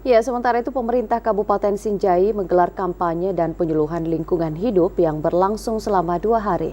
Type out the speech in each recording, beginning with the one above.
Ya, sementara itu pemerintah Kabupaten Sinjai menggelar kampanye dan penyuluhan lingkungan hidup yang berlangsung selama 2 hari.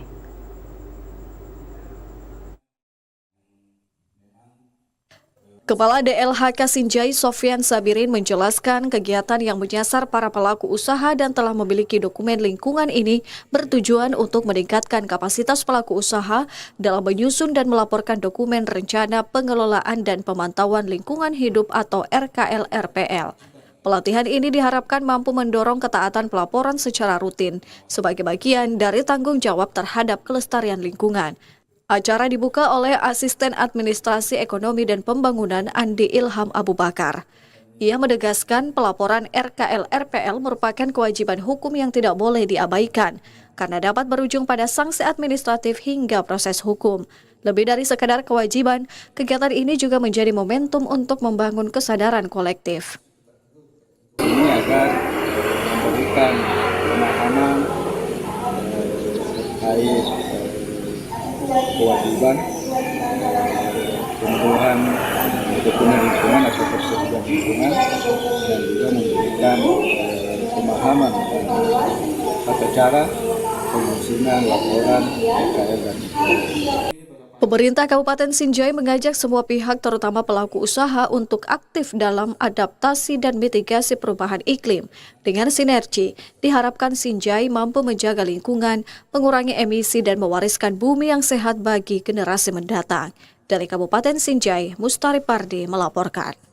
Kepala DLHK Sinjai Sofyan Sabirin menjelaskan kegiatan yang menyasar para pelaku usaha dan telah memiliki dokumen lingkungan ini bertujuan untuk meningkatkan kapasitas pelaku usaha dalam menyusun dan melaporkan dokumen rencana pengelolaan dan pemantauan lingkungan hidup atau RKL-RPL. Pelatihan ini diharapkan mampu mendorong ketaatan pelaporan secara rutin sebagai bagian dari tanggung jawab terhadap kelestarian lingkungan. Acara dibuka oleh Asisten Administrasi Ekonomi dan Pembangunan Andi Ilham Abu Bakar. Ia menegaskan pelaporan RKL-RPL merupakan kewajiban hukum yang tidak boleh diabaikan, karena dapat berujung pada sanksi administratif hingga proses hukum. Lebih dari sekadar kewajiban, kegiatan ini juga menjadi momentum untuk membangun kesadaran kolektif. Ini agar memberikan pemahaman terkait kewajiban pemenuhan dokumen lingkungan atau persetujuan lingkungan dan juga memberikan pemahaman tata cara penyusunan laporan RKL dan Pemerintah Kabupaten Sinjai mengajak semua pihak terutama pelaku usaha untuk aktif dalam adaptasi dan mitigasi perubahan iklim. Dengan sinergi, diharapkan Sinjai mampu menjaga lingkungan, mengurangi emisi dan mewariskan bumi yang sehat bagi generasi mendatang. Dari Kabupaten Sinjai, Mustari Pardi melaporkan.